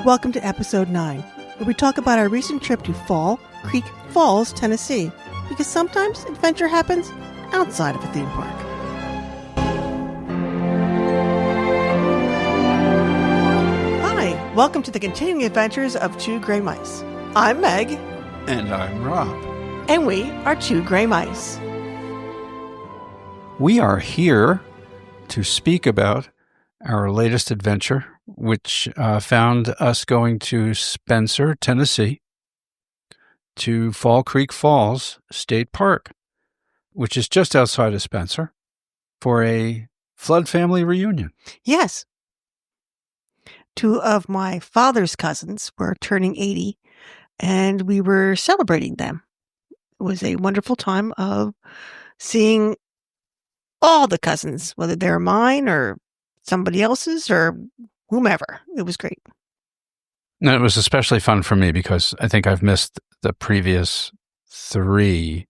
Welcome to episode 9, where we talk about our recent trip to Fall Creek Falls, Tennessee, because sometimes adventure happens outside of a theme park. Hi, welcome to the continuing adventures of Two Gray Mice. I'm Meg. And I'm Rob. And we are Two Gray Mice. We are here to speak about our latest adventure, which found us going to Spencer, Tennessee, to Fall Creek Falls State Park, which is just outside of Spencer, for a Flood family reunion. Yes. Two of my father's cousins were turning 80, and we were celebrating them. It was a wonderful time of seeing all the cousins, whether they're mine or somebody else's or whomever. It was great. And it was especially fun for me because I think I've missed the previous 3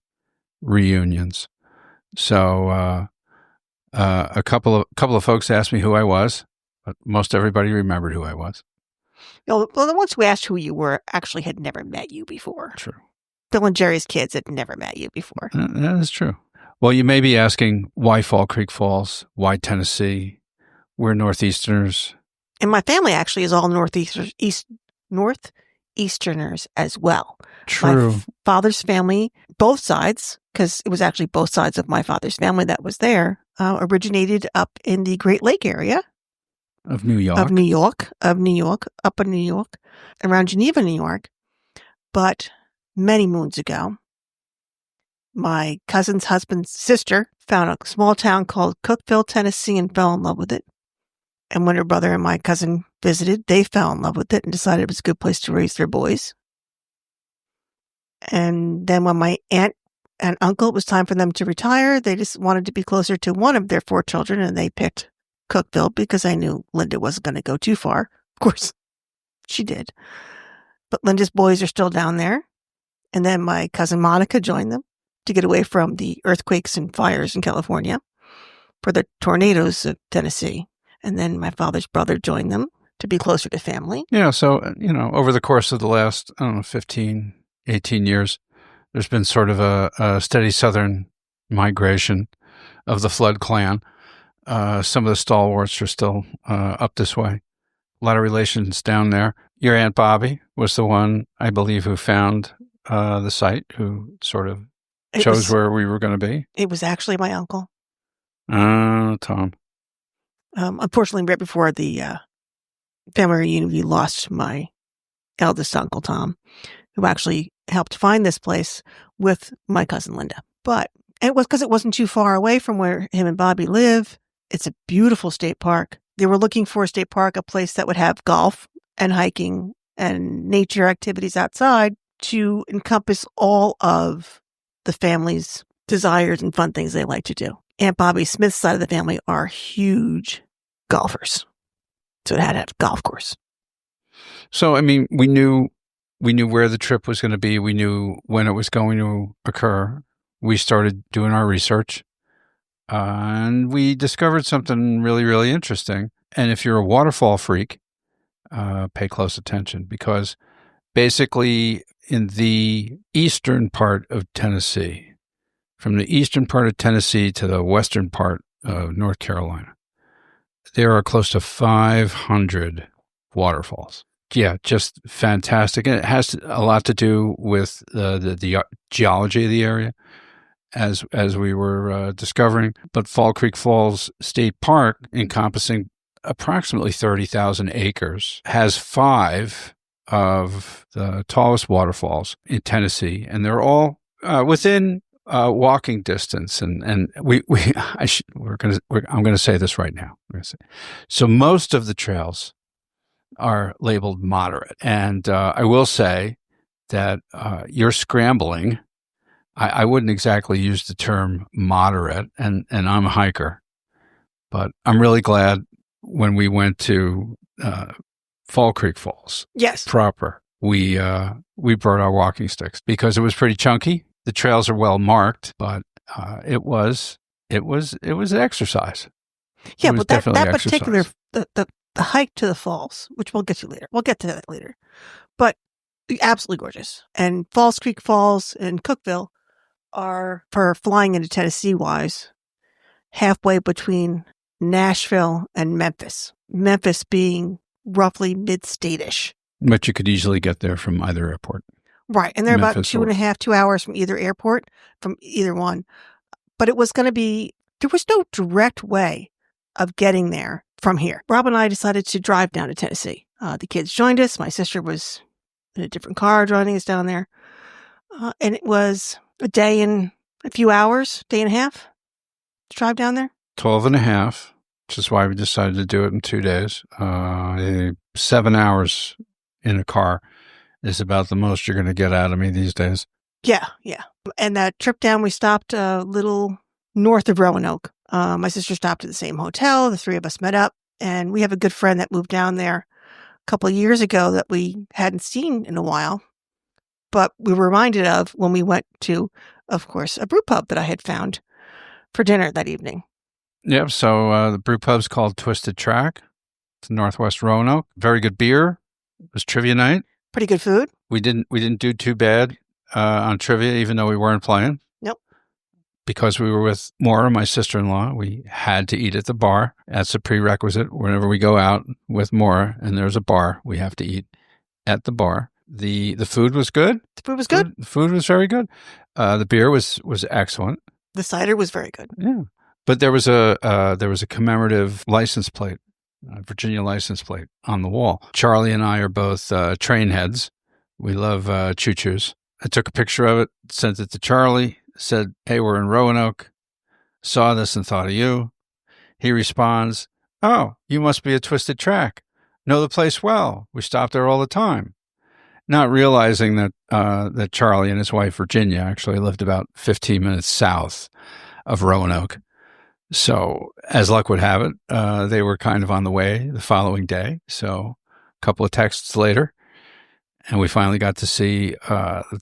reunions. So a couple of folks asked me who I was, but most everybody remembered who I was. Well, the ones who asked who you were actually had never met you before. True. Bill and Jerry's kids had never met you before. That is true. Well, you may be asking, why Fall Creek Falls? Why Tennessee? We're Northeasterners. And my family actually is all Northeasterners as well. True. My father's family, both sides, because it was actually both sides of my father's family that was there, originated up in the Great Lake area. Of New York, up in New York, around Geneva, New York. But many moons ago, my cousin's husband's sister found a small town called Cookeville, Tennessee, and fell in love with it. And when her brother and my cousin visited, they fell in love with it and decided it was a good place to raise their boys. And then when my aunt and uncle, it was time for them to retire, they just wanted to be closer to one of their 4 children, and they picked Cookeville because I knew Linda wasn't going to go too far. Of course, she did. But Linda's boys are still down there. And then my cousin Monica joined them to get away from the earthquakes and fires in California for the tornadoes of Tennessee. And then my father's brother joined them to be closer to family. Yeah, so, over the course of the last, 15, 18 years, there's been sort of a steady southern migration of the Flood clan. Some of the stalwarts are still up this way. A lot of relations down there. Your Aunt Bobby was the one, I believe, who found the site, who sort of chose where we were going to be. It was actually my uncle. Tom. Unfortunately, right before the family reunion, we lost my eldest uncle, Tom, who actually helped find this place with my cousin Linda. But it was because it wasn't too far away from where him and Bobby live. It's a beautiful state park. They were looking for a state park, a place that would have golf and hiking and nature activities outside to encompass all of the family's desires and fun things they like to do. Aunt Bobby Smith's side of the family are huge golfers. So it had to have a golf course. So, we knew where the trip was going to be. We knew when it was going to occur. We started doing our research. And we discovered something really, really interesting. And if you're a waterfall freak, pay close attention, because basically in the eastern part of Tennessee, from the eastern part of Tennessee to the western part of North Carolina, there are close to 500 waterfalls. Yeah, just fantastic. And it has a lot to do with the geology of the area, as we were discovering. But Fall Creek Falls State Park, encompassing approximately 30,000 acres, has 5 of the tallest waterfalls in Tennessee, and they're all within walking distance. And I'm going to say this right now. So most of the trails are labeled moderate, and I will say that you're scrambling. I wouldn't exactly use the term moderate, and I'm a hiker, but I'm really glad when we went to Fall Creek Falls. Yes. Proper. We brought our walking sticks because it was pretty chunky. The trails are well marked, but it was an exercise. Yeah, but that particular the the hike to the falls, which we'll get to later. We'll get to that later. But absolutely gorgeous. And Falls Creek Falls and Cookeville are, for flying into Tennessee wise, halfway between Nashville and Memphis. Memphis being roughly mid-state-ish. But you could easily get there from either airport. Right. And they're about Memphis 2 hours from either airport, from either one. But it was going to be, there was no direct way of getting there from here. Rob and I decided to drive down to Tennessee. The kids joined us. My sister was in a different car driving us down there. And it was a day and a few hours, day and a half to drive down there. 12 and a half, which is why we decided to do it in 2 days. 7 hours in a car is about the most you're going to get out of me these days. Yeah. And that trip down, we stopped a little north of Roanoke. My sister stopped at the same hotel. The three of us met up, and we have a good friend that moved down there a couple of years ago that we hadn't seen in a while, but we were reminded of when we went to, of course, a brew pub that I had found for dinner that evening. Yep. So the brew pub's called Twisted Track. It's in Northwest Roanoke. Very good beer. It was trivia night. Pretty good food. We didn't do too bad on trivia, even though we weren't playing. Nope. Because we were with Maura, my sister-in-law, we had to eat at the bar. That's a prerequisite. Whenever we go out with Maura and there's a bar, we have to eat at the bar. The food was good. The food was good. The food was very good. The beer was excellent. The cider was very good. Yeah. But there was a commemorative license plate, Virginia license plate on the wall. Charlie and I are both train heads. We love choo-choos. I took a picture of it, sent it to Charlie, said, "Hey, we're in Roanoke. Saw this and thought of you." He responds, "Oh, you must be a Twisted Track. Know the place well. We stop there all the time." Not realizing that Charlie and his wife, Virginia, actually lived about 15 minutes south of Roanoke. So, as luck would have it, they were kind of on the way the following day. So, a couple of texts later, and we finally got to see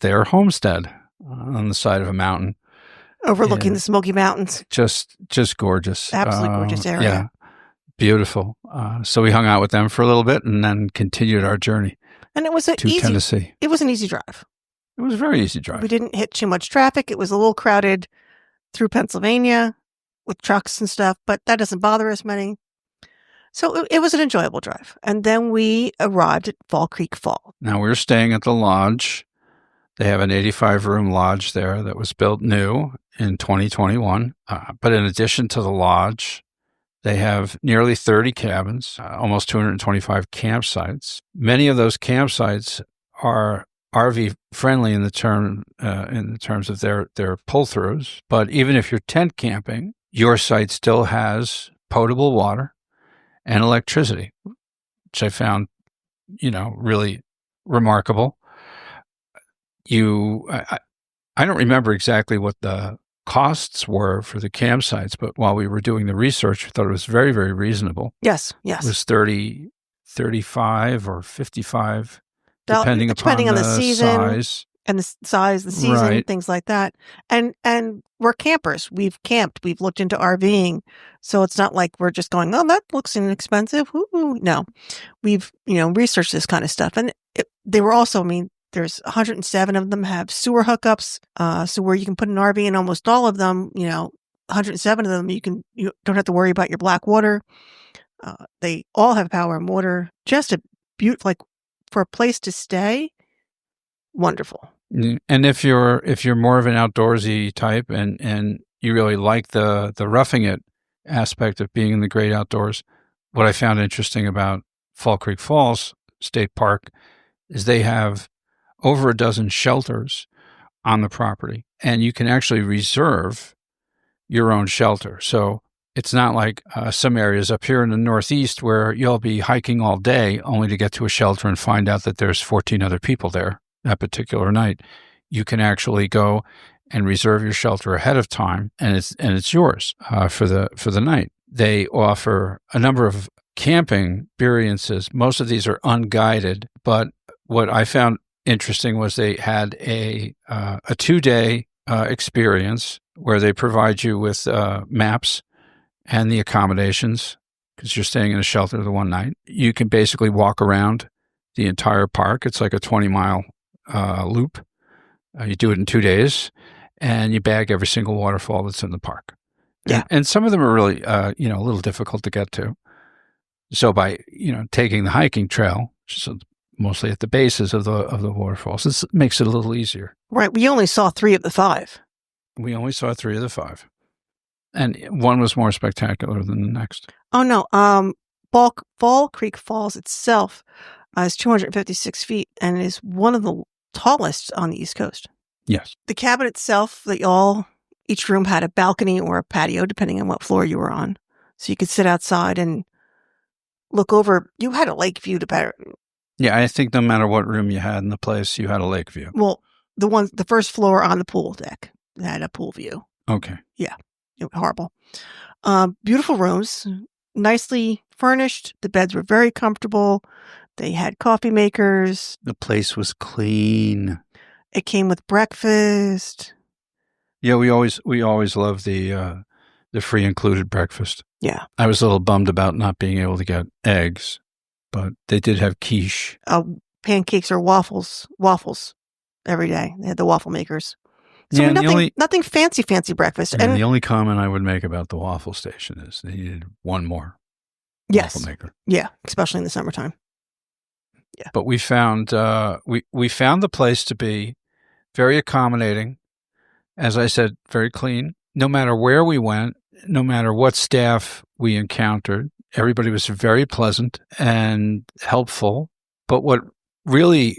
their homestead on the side of a mountain. Overlooking the Smoky Mountains. Just gorgeous. Absolutely gorgeous area. Yeah, beautiful. So, we hung out with them for a little bit and then continued our journey. And it was Tennessee. It was an easy drive. It was a very easy drive. We didn't hit too much traffic. It was a little crowded through Pennsylvania with trucks and stuff, but that doesn't bother us many. So it was an enjoyable drive. And then we arrived at Fall Creek Fall. Now we were staying at the lodge. They have an 85-room lodge there that was built new in 2021. But in addition to the lodge, they have nearly 30 cabins, almost 225 campsites. Many of those campsites are RV friendly in the terms of their pull-throughs. But even if you're tent camping, your site still has potable water and electricity, which I found, really remarkable. I don't remember exactly what the costs were for the campsites, but while we were doing the research, we thought it was very, very reasonable. Yes. It was 30, 35 or 55, depending on the season size. And the size, the season, Right. Things like that. And we're campers. We've camped. We've looked into RVing. So it's not like we're just going, "Oh, that looks inexpensive." Ooh. No, we've, researched this kind of stuff. And they were also, there's 107 of them have sewer hookups. So where you can put an RV in almost all of them, 107 of them, you don't have to worry about your black water. They all have power and water. Just a beautiful, for a place to stay. Wonderful. And if you're more of an outdoorsy type and you really like the roughing it aspect of being in the great outdoors, what I found interesting about Fall Creek Falls State Park is they have over a dozen shelters on the property, and you can actually reserve your own shelter. So it's not like some areas up here in the Northeast where you'll be hiking all day only to get to a shelter and find out that there's 14 other people there that particular night. You can actually go and reserve your shelter ahead of time, and it's yours for the night. They offer a number of camping experiences. Most of these are unguided, but what I found interesting was they had a 2-day experience where they provide you with maps and the accommodations because you're staying in a shelter the one night. You can basically walk around the entire park. It's like a 20-mile loop. You do it in 2 days, and you bag every single waterfall that's in the park. Yeah. And some of them are really, a little difficult to get to. So by, taking the hiking trail, which is mostly at the bases of the waterfalls, this makes it a little easier. Right. We only saw 3 of the 5. We only saw 3 of the 5. And one was more spectacular than the next. Oh, no. Fall Creek Falls itself is 256 feet and is one of the tallest on the East Coast. Yes. The cabin itself, each room had a balcony or a patio, depending on what floor you were on. So you could sit outside and look over. You had a lake view to better. Yeah, I think no matter what room you had in the place, you had a lake view. Well, the first floor on the pool deck had a pool view. Okay. Yeah. Horrible. Beautiful rooms, nicely furnished. The beds were very comfortable. They had coffee makers. The place was clean. It came with breakfast. Yeah, we always loved the free included breakfast. Yeah. I was a little bummed about not being able to get eggs, but they did have quiche. Pancakes or waffles every day. They had the waffle makers. So Yeah, nothing fancy breakfast. And the only comment I would make about the waffle station is they needed one more waffle maker. Yeah, especially in the summertime. Yeah. But we found we found the place to be very accommodating. As I said, very clean. No matter where we went, no matter what staff we encountered, everybody was very pleasant and helpful. But what really,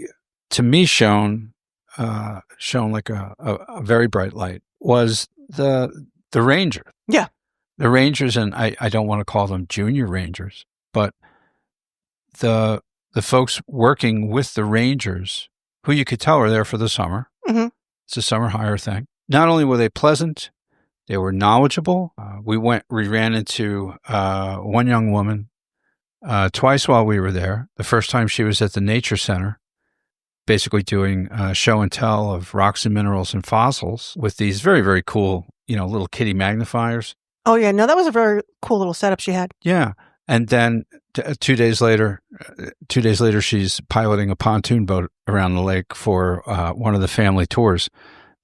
to me, shone like a very bright light was the ranger. Yeah. The rangers, and I don't want to call them junior rangers, but the folks working with the rangers, who you could tell are there for the summer. Mm-hmm. It's a summer hire thing. Not only were they pleasant, they were knowledgeable. We ran into one young woman twice while we were there. The first time she was at the Nature Center, basically doing show and tell of rocks and minerals and fossils with these very, very cool, little kitty magnifiers. Oh, yeah. No, that was a very cool little setup she had. Yeah. And then 2 days later, she's piloting a pontoon boat around the lake for one of the family tours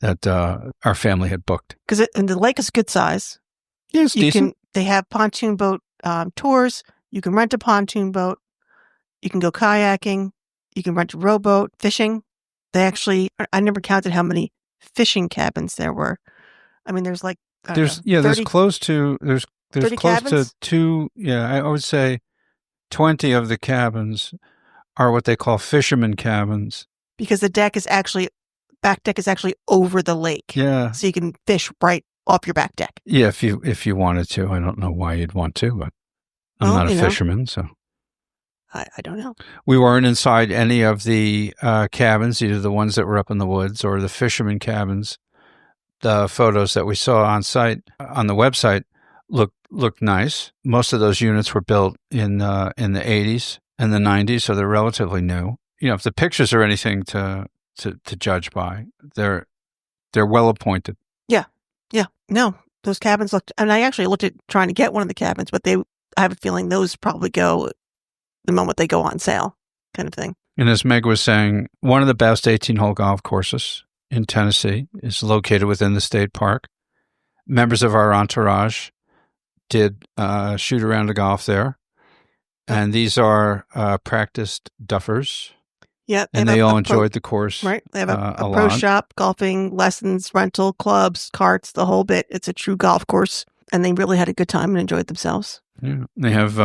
that our family had booked. And the lake is good size. Yeah, it's decent. They have pontoon boat tours. You can rent a pontoon boat. You can go kayaking. You can rent a rowboat, fishing. I never counted how many fishing cabins there were. I mean, there's there's close to 30 close cabins? to 2. Yeah, I would say 20 of the cabins are what they call fisherman cabins. Because the back deck is actually over the lake. Yeah. So you can fish right off your back deck. Yeah, if you wanted to. I don't know why you'd want to, but I'm not a fisherman, so. I don't know. We weren't inside any of the cabins, either the ones that were up in the woods or the fisherman cabins. The photos that we saw on site on the website looked nice. Most of those units were built in the 80s and the 90s, so they're relatively new. If the pictures are anything to judge by, they're well appointed. Yeah. No, those cabins looked, and I actually looked at trying to get one of the cabins, but I have a feeling those probably go the moment they go on sale, kind of thing. And as Meg was saying, one of the best 18-hole golf courses in Tennessee is located within the state park. Members of our entourage did shoot around to golf there. And these are practiced duffers. Yeah. And they all enjoyed the course. Right. They have a pro shop, golfing, lessons, rental, clubs, carts, the whole bit. It's a true golf course. And they really had a good time and enjoyed themselves. Yeah. They have...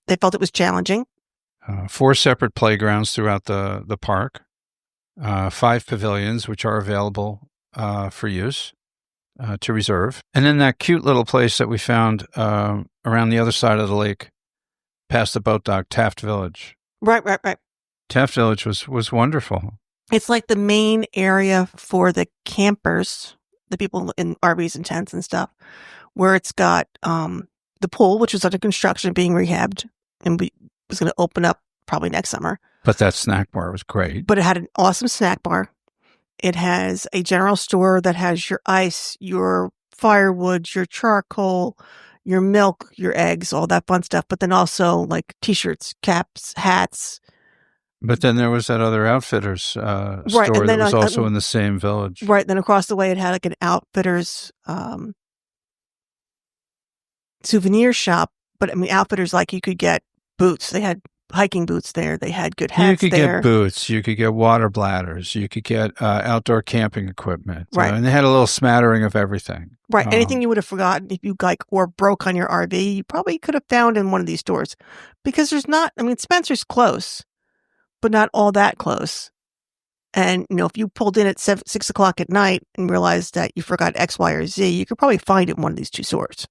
they felt it was challenging. 4 separate playgrounds throughout the park. 5 pavilions, which are available for use, to reserve. And then that cute little place that we found around the other side of the lake, past the boat dock, Taft Village. Right. Taft Village was wonderful. It's like the main area for the campers, the people in RVs and tents and stuff, where it's got the pool, which was under construction, being rehabbed, and was going to open up probably next summer. But that snack bar was great. But it had an awesome snack bar. It has a general store that has your ice, your firewood, your charcoal, your milk, your eggs, all that fun stuff. But then also like T-shirts, caps, hats. But then there was that other Outfitters Right, store and then that was also in the same village. Right, then across the way it had like an Outfitters souvenir shop. But I mean, Outfitters, like you could get boots. They had hiking boots there. They had good hats. You could get boots. You could get water bladders. You could get outdoor camping equipment. Right, and they had a little smattering of everything. Right, anything you would have forgotten if you like or broke on your RV, you probably could have found in one of these stores, because there's not. I mean, Spencer's close, but not all that close. And, if you pulled in at 6 o'clock at night and realized that you forgot X, Y, or Z, you could probably find it in one of these two stores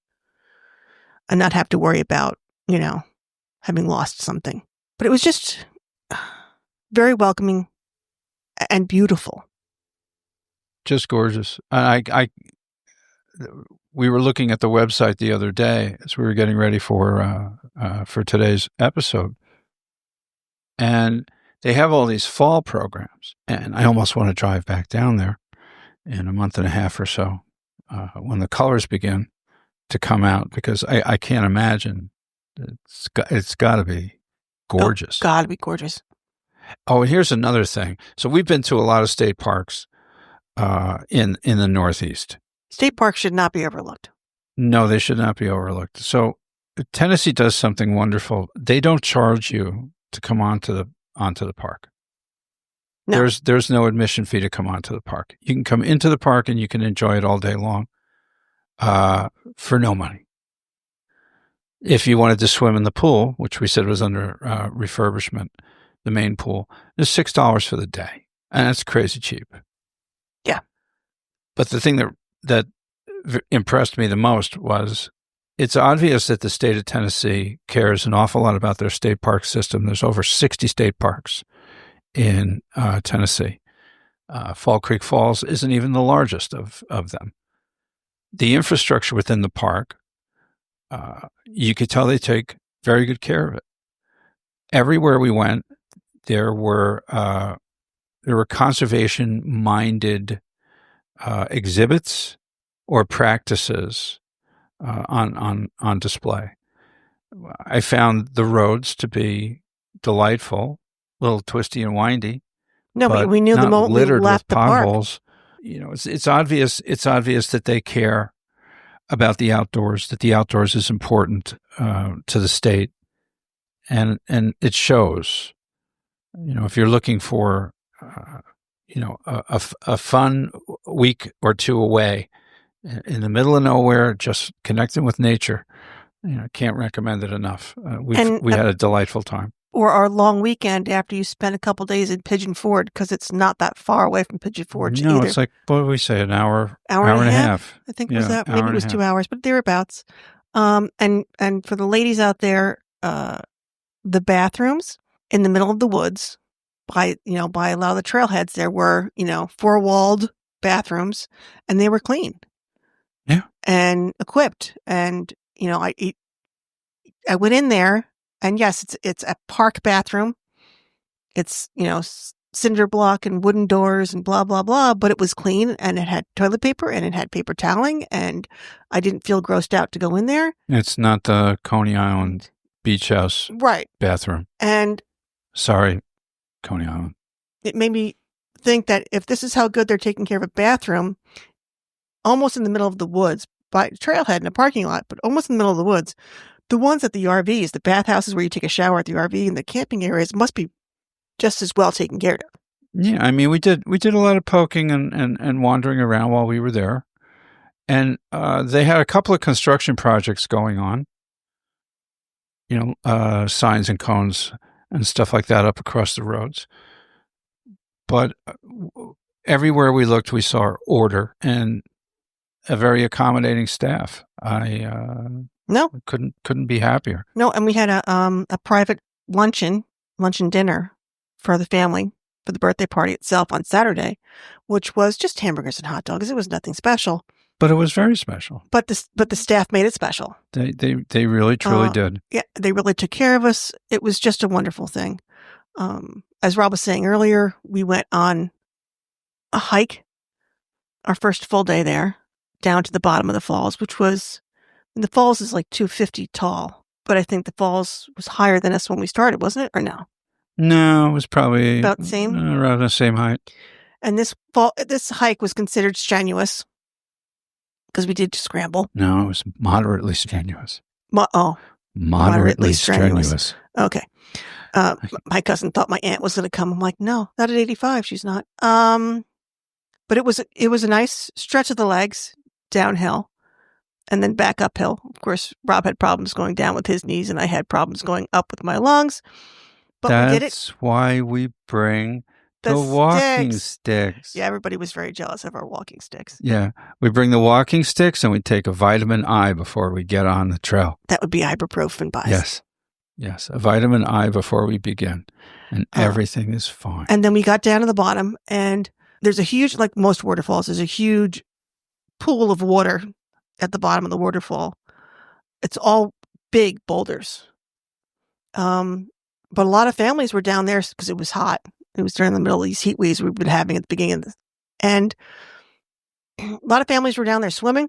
and not have to worry about, having lost something. But it was just very welcoming and beautiful. Just gorgeous. We were looking at the website the other day as we were getting ready for today's episode. And they have all these fall programs, and I almost want to drive back down there in a month and a half or so when the colors begin to come out, because I can't imagine. It's got to be gorgeous. Got to be gorgeous. Oh, and here's another thing. So we've been to a lot of state parks in the Northeast. State parks should not be overlooked. No, they should not be overlooked. So Tennessee does something wonderful. They don't charge you to come onto the park. No. There's no admission fee to come onto the park. You can come into the park and you can enjoy it all day long for no money. If you wanted to swim in the pool, which we said was under refurbishment, the main pool, is $6 for the day. And that's crazy cheap. Yeah. But the thing that impressed me the most was it's obvious that the state of Tennessee cares an awful lot about their state park system. There's over 60 state parks in Tennessee. Fall Creek Falls isn't even the largest of them. The infrastructure within the park, you could tell they take very good care of it. Everywhere we went, there were conservation-minded exhibits or practices on display. I found the roads to be delightful, a little twisty and windy. No, but we knew the moment we left the potholes. Park. It's obvious. It's obvious that they care about the outdoors. That the outdoors is important to the state, and it shows. If you're looking for, a fun week or two away in the middle of nowhere, just connecting with nature, can't recommend it enough. We had a delightful time. Or our long weekend after you spent a couple days in Pigeon Forge, because it's not that far away from Pigeon Forge either. No, it's like, what did we say, an hour and a half? I think it was that. Maybe it was 2 hours, but thereabouts. And for the ladies out there, the bathrooms in the middle of the woods by a lot of the trailheads, there were, 4-walled bathrooms, and they were clean. Yeah. And equipped. And, I went in there, and yes, it's a park bathroom. It's, cinder block and wooden doors and blah, blah, blah, but it was clean, and it had toilet paper and it had paper toweling, and I didn't feel grossed out to go in there. It's not the Coney Island beach house bathroom. And sorry, Coney Island. It made me think that if this is how good they're taking care of a bathroom, almost in the middle of the woods, by trailhead in a parking lot, but almost in the middle of the woods, the ones at the RVs, the bathhouses where you take a shower at the RV, and the camping areas must be just as well taken care of. Yeah, I mean, we did a lot of poking and wandering around while we were there, and they had a couple of construction projects going on. Signs and cones and stuff like that up across the roads. But everywhere we looked, we saw order and a very accommodating staff. I couldn't be happier. No, and we had a private luncheon dinner for the family for the birthday party itself on Saturday, which was just hamburgers and hot dogs. It was nothing special. But it was very special. But the staff made it special. They really truly did. Yeah, they really took care of us. It was just a wonderful thing. As Rob was saying earlier, we went on a hike, our first full day there, down to the bottom of the falls, which was And the falls is like 250 tall, but I think the falls was higher than us when we started, wasn't it? Or no? No, it was probably About the same? around the same height. And this hike was considered strenuous because we did scramble. No, it was moderately strenuous. Moderately strenuous. Okay. My cousin thought my aunt was going to come. I'm like, no, not at 85. She's not. But it was a nice stretch of the legs downhill and then back uphill. Of course, Rob had problems going down with his knees and I had problems going up with my lungs. But we did it. That's why we bring the walking sticks. Yeah, everybody was very jealous of our walking sticks. Yeah, we bring the walking sticks and we take a vitamin I before we get on the trail. That would be ibuprofen buys. Yes, a vitamin I before we begin, and everything is fine. And then we got down to the bottom, and there's a huge, like most waterfalls, there's a huge pool of water at the bottom of the waterfall. It's all big boulders. But a lot of families were down there because it was hot. It was during the middle of these heat waves we've been having at the beginning of this. And a lot of families were down there swimming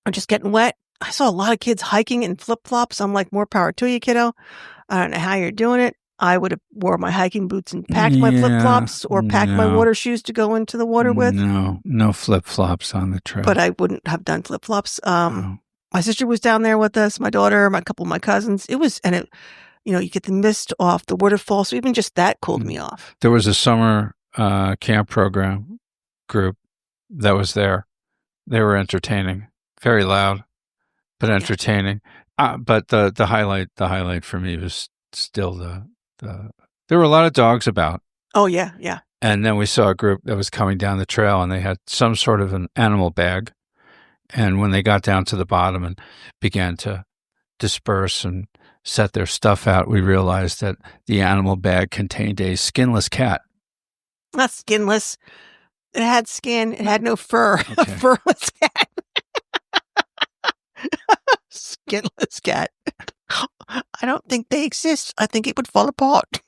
or just getting wet. I saw a lot of kids hiking in flip-flops. I'm like, more power to you, kiddo. I don't know how you're doing it. I would have wore my hiking boots and packed my flip-flops or packed my water shoes to go into the water with. No flip-flops on the trail. But I wouldn't have done flip-flops. My sister was down there with us, my daughter, a couple of my cousins. You get the mist off the waterfall. So even just that cooled me off. There was a summer camp program group that was there. They were entertaining, very loud, but entertaining. But the highlight for me was still there were a lot of dogs about. Oh yeah, yeah. And then we saw a group that was coming down the trail, and they had some sort of an animal bag. And when they got down to the bottom and began to disperse and set their stuff out, we realized that the animal bag contained a skinless cat. Not skinless. It had skin. It had no fur. Okay. A furless cat. Skinless cat. I don't think they exist. I think it would fall apart.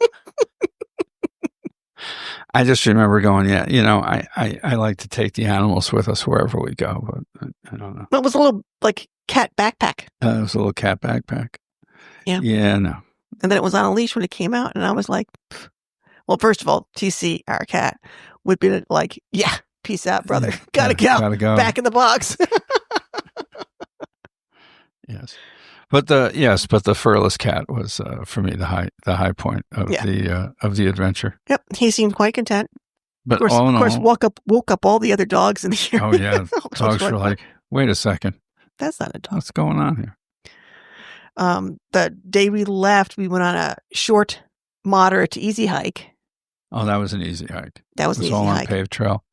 I just remember going, I like to take the animals with us wherever we go, but I don't know. It was a little like cat backpack. It was a little cat backpack. Yeah. Yeah, no. And then it was on a leash when it came out, and I was like, well, first of all, TC, our cat, would be like, yeah, peace out, brother. Gotta go. Back in the box. Yes. But the furless cat was for me the high point of the adventure. Yep, he seemed quite content. But of course, woke up all the other dogs in the area. Oh yeah, dogs were like, wait a second, that's not a dog. What's going on here? The day we left, we went on a short, moderate to easy hike. Oh, that was an easy hike. That was an easy all hike. On paved trail.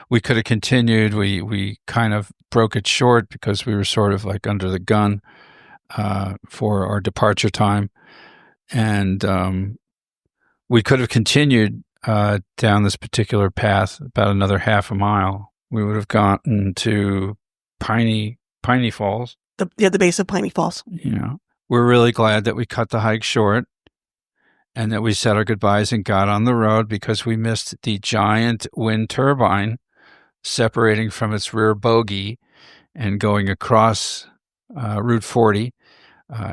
We could have continued. We kind of broke it short because we were sort of like under the gun for our departure time, and we could have continued down this particular path about another half a mile. We would have gotten to Piney Falls. The base of Piney Falls. We're really glad that we cut the hike short and that we said our goodbyes and got on the road because we missed the giant wind turbine separating from its rear bogie and going across Route 40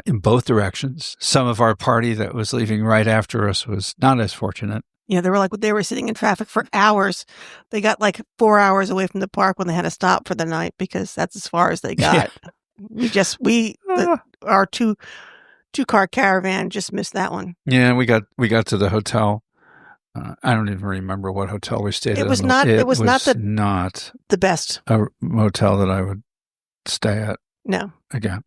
in both directions. Some of our party that was leaving right after us was not as fortunate. Yeah, they were sitting in traffic for hours. They got like 4 hours away from the park when they had to stop for the night because that's as far as they got. Yeah. Our two-car caravan just missed that one. Yeah, we got to the hotel. I don't even remember what hotel we stayed at. It was not the best a motel that I would stay at. No, again.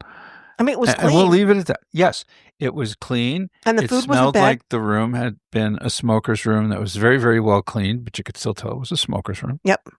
I mean, it was clean. And we'll leave it at that. Yes, it was clean. And the food smelled wasn't bad. Like the room had been a smoker's room that was very, very well cleaned, but you could still tell it was a smoker's room. Yep.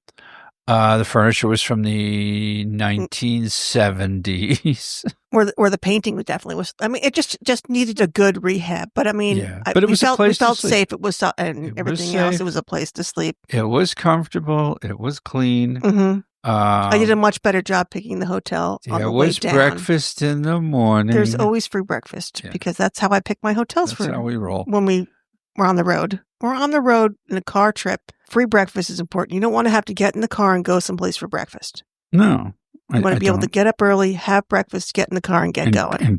The furniture was from the 1970s. Or the painting was. I mean, it just needed a good rehab. But I mean, but we felt safe. It was, and everything else. It was a place to sleep. It was comfortable. It was clean. Mm-hmm. I did a much better job picking the hotel on the way down. There was breakfast in the morning. There's always free breakfast because that's how I pick my hotels. That's how we roll. When we're on the road. We're on the road in a car trip. Free breakfast is important. You don't want to have to get in the car and go someplace for breakfast. No. You want to be able to get up early, have breakfast, get in the car, and get going. And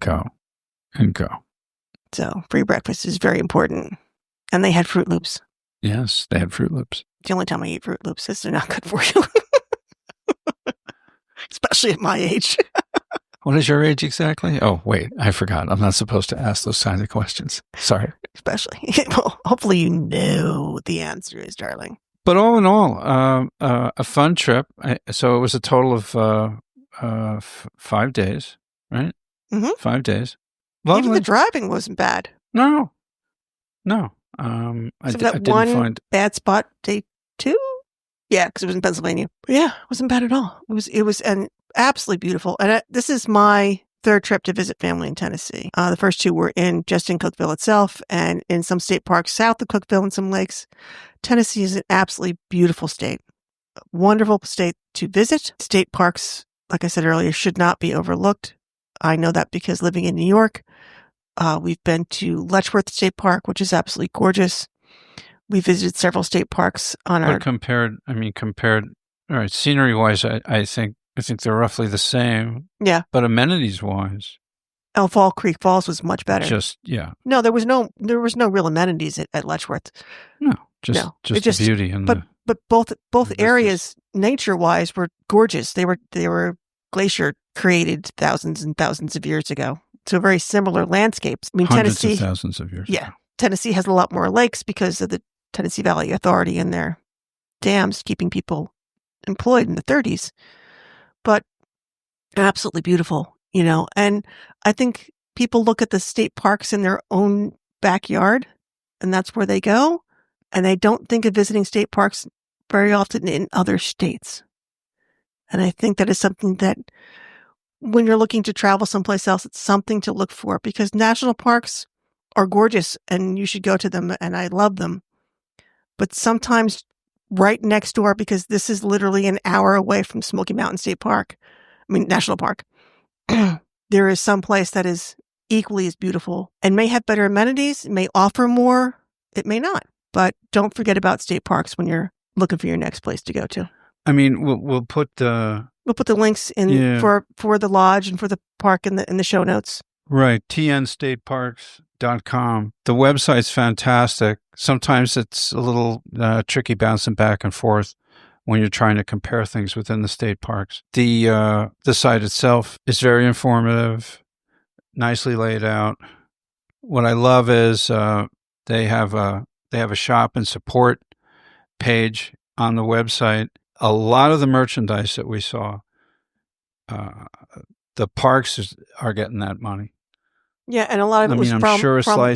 go. So free breakfast is very important. And they had Fruit Loops. Yes, they had Fruit Loops. The only time I eat Fruit Loops is they're not good for you. Especially at my age. What is your age exactly? Oh, wait, I forgot. I'm not supposed to ask those kinds of questions. Sorry. Especially. Well, hopefully you know what the answer is, darling. But all in all, a fun trip. So it was a total of 5 days, right? Mm-hmm. 5 days. Lovely. Even the driving wasn't bad. No. I didn't find bad spot day 2. Yeah, because it was in Pennsylvania. But yeah, it wasn't bad at all. It was an absolutely beautiful. And this is my 3rd trip to visit family in Tennessee. The first 2 were just in Cookeville itself, and in some state parks south of Cookeville and some lakes. Tennessee is an absolutely beautiful state. A wonderful state to visit. State parks, like I said earlier, should not be overlooked. I know that because living in New York, we've been to Letchworth State Park, which is absolutely gorgeous. We visited several state parks compared, all right, scenery-wise, I think they're roughly the same. Yeah. But amenities-wise, Fall Creek Falls was much better. No, there was no real amenities at Letchworth. No, just the beauty and but both areas nature-wise were gorgeous. They were glacier created thousands and thousands of years ago. So very similar landscapes. Hundreds Tennessee, of thousands of years. Yeah. Tennessee has a lot more lakes because of the Tennessee Valley Authority and their dams keeping people employed in the 30s. But absolutely beautiful, and I think people look at the state parks in their own backyard, and that's where they go, and they don't think of visiting state parks very often in other states. And I think that is something that when you're looking to travel someplace else, it's something to look for, because national parks are gorgeous and you should go to them, and I love them. But sometimes right next door, because this is literally an hour away from Smoky Mountain State Park, National Park, there is some place that is equally as beautiful and may have better amenities, may offer more, it may not. But don't forget about state parks when you're looking for your next place to go to. We'll put the links in for the lodge and for the park in the show notes. Right, tnstateparks.com. The website's fantastic. Sometimes it's a little tricky bouncing back and forth when you're trying to compare things within the state parks. The site itself is very informative, nicely laid out. What I love is they have a shop and support page on the website. A lot of the merchandise that we saw, the parks are getting that money. Yeah, and a lot of it was from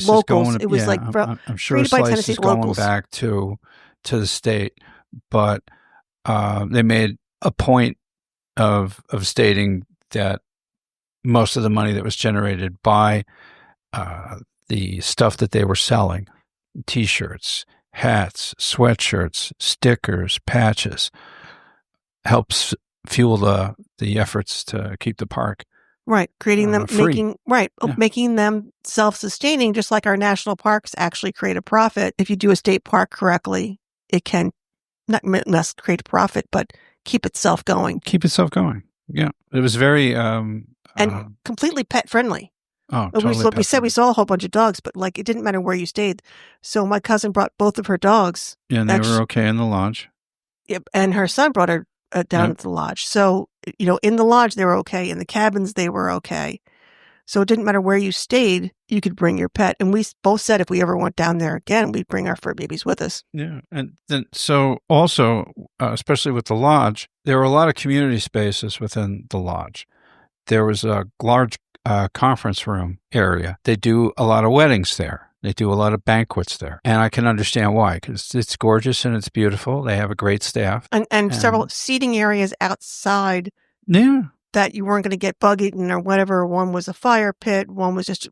locals. It was I'm sure a slice is going back to the state, but they made a point of stating that most of the money that was generated by the stuff that they were selling, T-shirts, hats, sweatshirts, stickers, patches, helps fuel the efforts to keep the park creating them, free. Making them self-sustaining, just like our national parks actually create a profit. If you do a state park correctly, it can not create a profit, but keep itself going. Yeah, it was very and completely pet friendly. Oh, totally. We said we saw a whole bunch of dogs, but it didn't matter where you stayed. So my cousin brought both of her dogs. Yeah, and they were okay in the lodge. Yep, and her son brought her down at the lodge. So, in the lodge, they were okay. In the cabins, they were okay. So it didn't matter where you stayed, you could bring your pet. And we both said if we ever went down there again, we'd bring our fur babies with us. Yeah. And then, so also, especially with the lodge, there were a lot of community spaces within the lodge. There was a large conference room area. They do a lot of weddings there. They do a lot of banquets there. And I can understand why, because it's gorgeous and it's beautiful. They have a great staff. And several seating areas outside that you weren't going to get bug eaten or whatever. One was a fire pit. One was just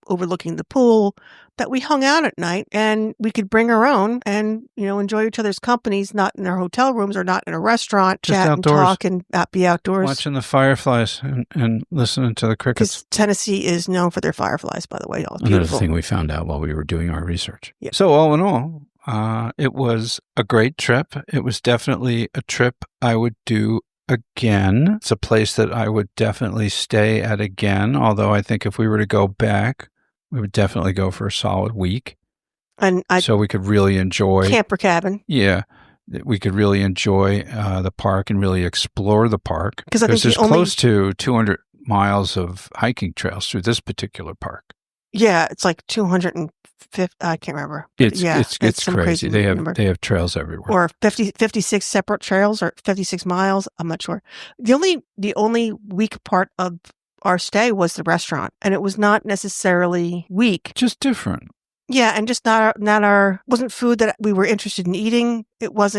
overlooking the pool, that we hung out at night, and we could bring our own and, enjoy each other's companies, not in our hotel rooms or not in a restaurant, just chat outdoors. And talk and be outdoors. Watching the fireflies and listening to the crickets. Because Tennessee is known for their fireflies, by the way. All beautiful. Another thing we found out while we were doing our research. Yep. So all in all, it was a great trip. It was definitely a trip I would do again. It's a place that I would definitely stay at again, although I think if we were to go back, we would definitely go for a solid week. And so we could really enjoy camper cabin. Yeah. We could really enjoy the park and really explore the park. Because there's close to 200 miles of hiking trails through this particular park. Yeah, it's like 250. I can't remember. It's crazy. They have trails everywhere. Or 56 separate trails or 56 miles. I'm not sure. The only weak part of our stay was the restaurant, and it was not necessarily weak. Just different. Yeah, and just wasn't food that we were interested in eating. It was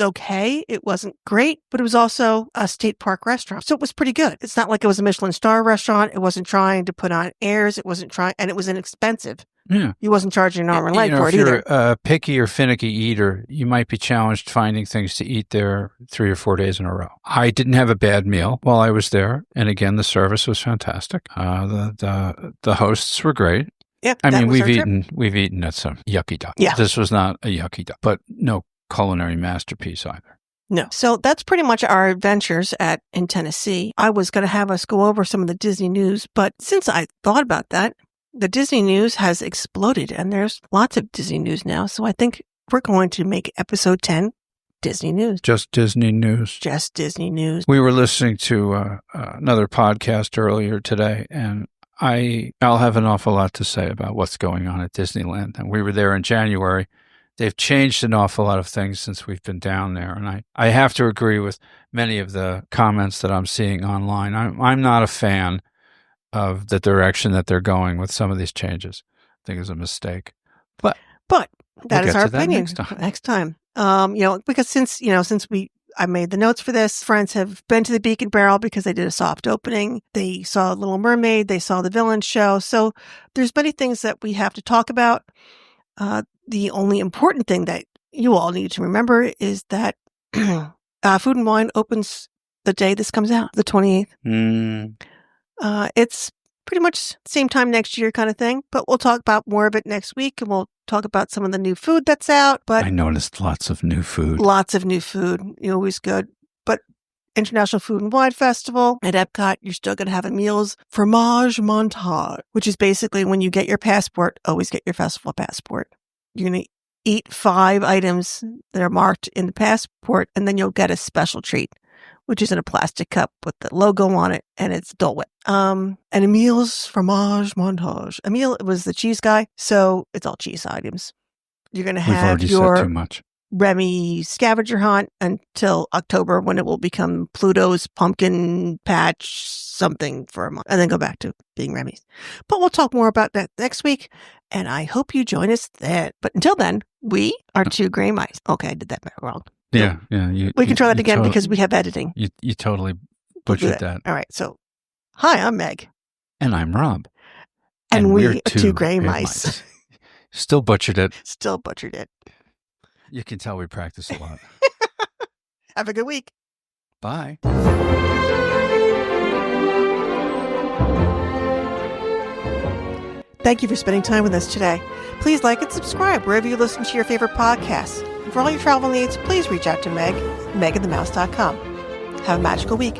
okay. It wasn't great, but it was also a state park restaurant. So it was pretty good. It's not like it was a Michelin star restaurant. It wasn't trying to put on airs. And it was inexpensive. Yeah. You wasn't charging an arm and leg for it either. If you're a picky or finicky eater, you might be challenged finding things to eat there 3 or 4 days in a row. I didn't have a bad meal while I was there. And again, the service was fantastic. The hosts were great. Yeah, I mean, we've eaten at some yucky duck. Yeah. This was not a yucky duck, but no culinary masterpiece either. No. So that's pretty much our adventures in Tennessee. I was going to have us go over some of the Disney news, but since I thought about that, the Disney news has exploded and there's lots of Disney news now. So I think we're going to make episode 10 Disney news. Just Disney news. Just Disney news. We were listening to another podcast earlier today, and I'll have an awful lot to say about what's going on at Disneyland. And we were there in January. They've changed an awful lot of things since we've been down there. And I have to agree with many of the comments that I'm seeing online. I'm not a fan of the direction that they're going with some of these changes. I think it's a mistake. But that is our opinion next time. Because since I made the notes for this. Friends have been to the Beacon Barrel because they did a soft opening. They saw Little Mermaid. They saw the Villain Show. So there's many things that we have to talk about. The only important thing that you all need to remember is that Food and Wine opens the day this comes out, the 28th. It's pretty much same time next year kind of thing, but we'll talk about more of it next week, and we'll talk about some of the new food that's out. But I noticed lots of new food. Always good. But International Food and Wine Festival at Epcot, you're still going to have a meals fromage montage, which is basically when you get your passport, always get your festival passport. You're going to eat 5 items that are marked in the passport, and then you'll get a special treat, which is in a plastic cup with the logo on it, and it's Dole Whip. And Emil's fromage montage. Emil was the cheese guy, so it's all cheese items. You're going to have your said too much. Remy scavenger hunt until October, when it will become Pluto's pumpkin patch something for a month, and then go back to being Remy's. But we'll talk more about that next week, and I hope you join us then. But until then, we are 2 gray mice. Okay, I did that wrong. Yeah. We can try that again because we have editing. You totally butchered that. All right. So, hi, I'm Meg. And I'm Rob. And we're 2 gray mice. Still butchered it. You can tell we practice a lot. Have a good week. Bye. Thank you for spending time with us today. Please like and subscribe wherever you listen to your favorite podcasts. For all your travel needs, please reach out to Meg, megandthemouse.com. Have a magical week.